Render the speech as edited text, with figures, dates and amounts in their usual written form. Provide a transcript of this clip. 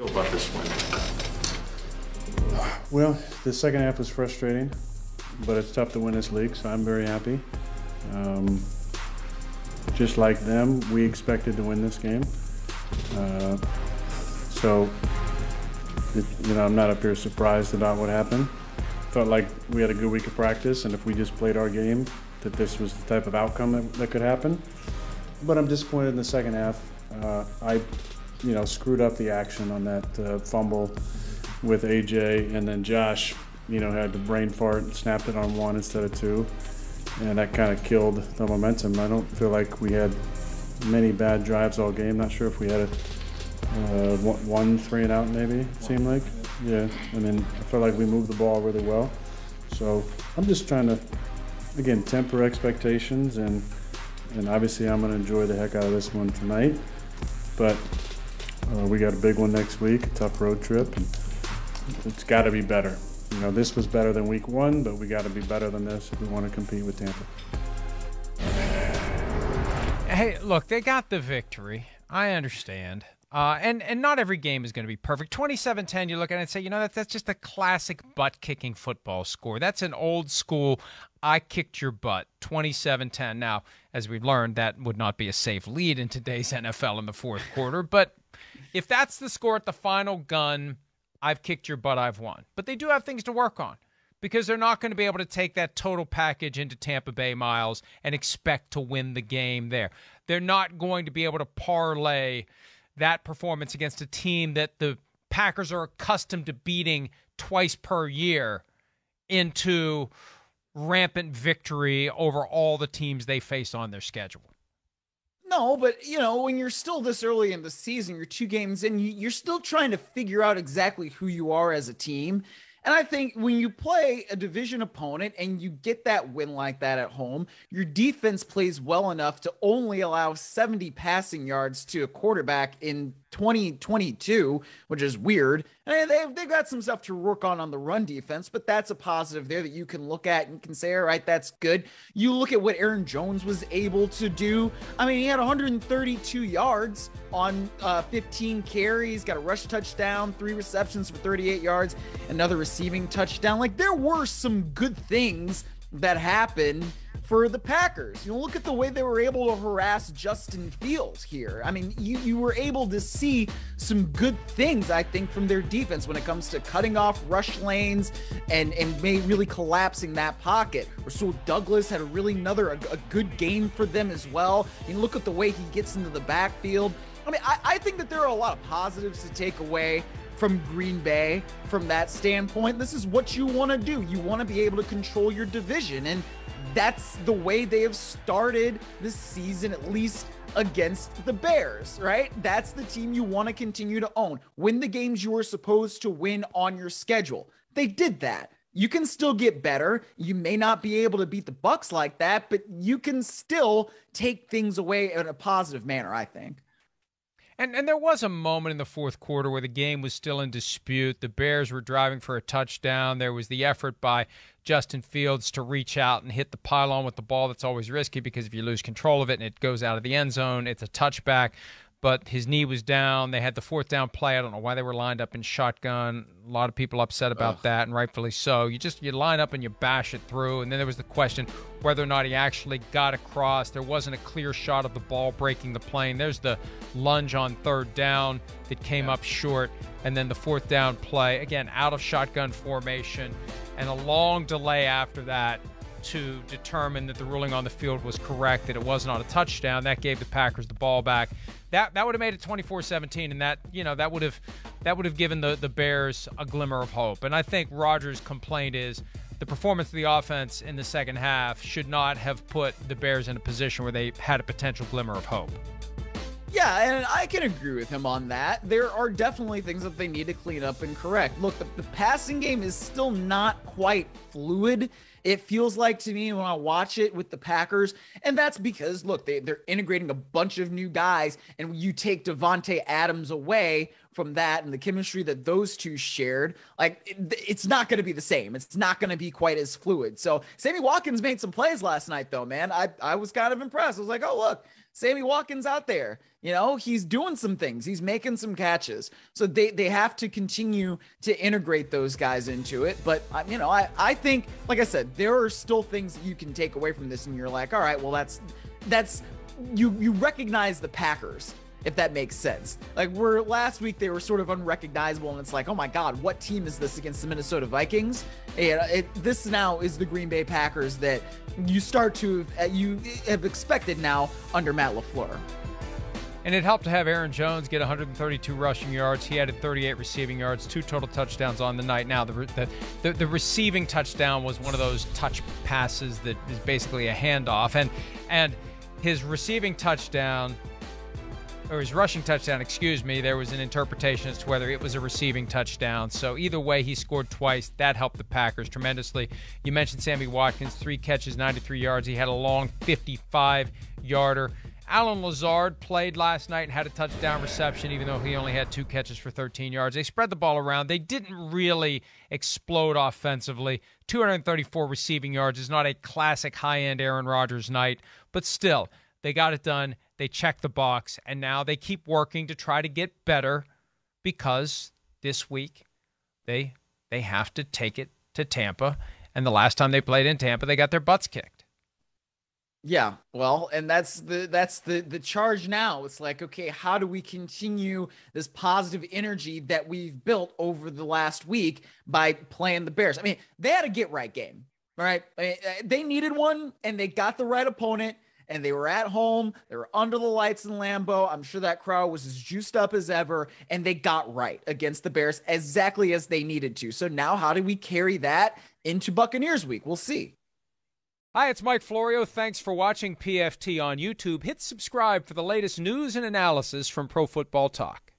Feel about this win? Well, the second half was frustrating, but it's tough to win this league, so I'm very happy. Just like them, we expected to win this game. I'm not up here surprised about what happened. Felt like we had a good week of practice, and if we just played our game, that this was the type of outcome that could happen. But I'm disappointed in the second half. I screwed up the action on that fumble with AJ, and then Josh, had the brain fart and snapped it on one instead of two, and that kind of killed the momentum. I don't feel like we had many bad drives all game. Not sure if we had one 3 and out maybe, it seemed like. Yeah, I felt like we moved the ball really well. So I'm just trying to, again, temper expectations, and obviously I'm going to enjoy the heck out of this one tonight. But we got a big one next week, a tough road trip, and it's got to be better. This was better than week 1, but we got to be better than this if we want to compete with Tampa. Hey, look, they got the victory. I understand. And not every game is going to be perfect. 27-10, you look at it and say, that's just a classic butt-kicking football score. That's an old school, I kicked your butt, 27-10. Now, as we've learned, that would not be a safe lead in today's NFL in the fourth quarter. But if that's the score at the final gun, I've kicked your butt, I've won. But they do have things to work on, because they're not going to be able to take that total package into Tampa Bay, Myles, and expect to win the game there. They're not going to be able to parlay that performance against a team that the Packers are accustomed to beating twice per year into rampant victory over all the teams they face on their schedule. No, but, when you're still this early in the season, you're 2 games in, you're still trying to figure out exactly who you are as a team. And I think when you play a division opponent and you get that win like that at home, your defense plays well enough to only allow 70 passing yards to a quarterback in 2022, which is weird. And they've got some stuff to work on the run defense, but that's a positive there that you can look at and can say, all right, that's good. You look at what Aaron Jones was able to do. He had 132 yards on 15 carries, got a rush touchdown, 3 receptions for 38 yards, another receiving touchdown. Like, there were some good things that happened for the Packers. Look at the way they were able to harass Justin Fields here. You were able to see some good things, I think, from their defense when it comes to cutting off rush lanes and really collapsing that pocket. Rasul Douglas had a good game for them as well. Look at the way he gets into the backfield. I think that there are a lot of positives to take away from Green Bay from that standpoint. This is what you want to do. You want to be able to control your division, and that's the way they have started this season, at least against the Bears, right? That's the team you want to continue to own. Win the games you were supposed to win on your schedule. They did that. You can still get better. You may not be able to beat the Bucs like that, but you can still take things away in a positive manner, I think. And there was a moment in the fourth quarter where the game was still in dispute. The Bears were driving for a touchdown. There was the effort by Justin Fields to reach out and hit the pylon with the ball. That's always risky, because if you lose control of it and it goes out of the end zone, it's a touchback. But his knee was down. They had the fourth down play. I don't know why they were lined up in shotgun. A lot of people upset about that, and rightfully so. You line up and you bash it through. And then there was the question whether or not he actually got across. There wasn't a clear shot of the ball breaking the plane. There's the lunge on third down that came up short. And then the fourth down play, again, out of shotgun formation, and a long delay after that to determine that the ruling on the field was correct, that it was not a touchdown. That gave the Packers the ball back. That would have made it 24-17, and that would have given the Bears a glimmer of hope. And I think Rodgers' complaint is the performance of the offense in the second half should not have put the Bears in a position where they had a potential glimmer of hope. Yeah, and I can agree with him on that. There are definitely things that they need to clean up and correct. Look, the passing game is still not quite fluid. It feels like to me when I watch it with the Packers, and that's because, look, they're integrating a bunch of new guys, and you take Devontae Adams away from that and the chemistry that those two shared, like it's not going to be the same. It's not going to be quite as fluid. So Sammy Watkins made some plays last night, though, man. I was kind of impressed. I was like, oh, look, Sammy Watkins out there. He's doing some things. He's making some catches. So they have to continue to integrate those guys into it. But, I think, like I said, there are still things that you can take away from this. And you're like, all right, well, that's you recognize the Packers, if that makes sense. Like, last week they were sort of unrecognizable, and it's like, oh my God, what team is this against the Minnesota Vikings? This now is the Green Bay Packers that you have expected now under Matt LaFleur. And it helped to have Aaron Jones get 132 rushing yards. He added 38 receiving yards, 2 total touchdowns on the night. Now, the receiving touchdown was one of those touch passes that is basically a handoff. And his receiving touchdown, or his rushing touchdown, there was an interpretation as to whether it was a receiving touchdown. So either way, he scored twice. That helped the Packers tremendously. You mentioned Sammy Watkins, 3 catches, 93 yards. He had a long 55-yarder. Alan Lazard played last night and had a touchdown reception, even though he only had 2 catches for 13 yards. They spread the ball around. They didn't really explode offensively. 234 receiving yards is not a classic high-end Aaron Rodgers night, but still, they got it done. They checked the box, and now they keep working to try to get better because this week they have to take it to Tampa, and the last time they played in Tampa, they got their butts kicked. Yeah, well, and that's the charge now. It's like, okay, how do we continue this positive energy that we've built over the last week by playing the Bears? I mean, they had a get-right game, right? They needed one, and they got the right opponent, and they were at home. They were under the lights in Lambeau. I'm sure that crowd was as juiced up as ever, and they got right against the Bears exactly as they needed to. So now how do we carry that into Buccaneers week? We'll see. Hi, it's Mike Florio. Thanks for watching PFT on YouTube. Hit subscribe for the latest news and analysis from Pro Football Talk.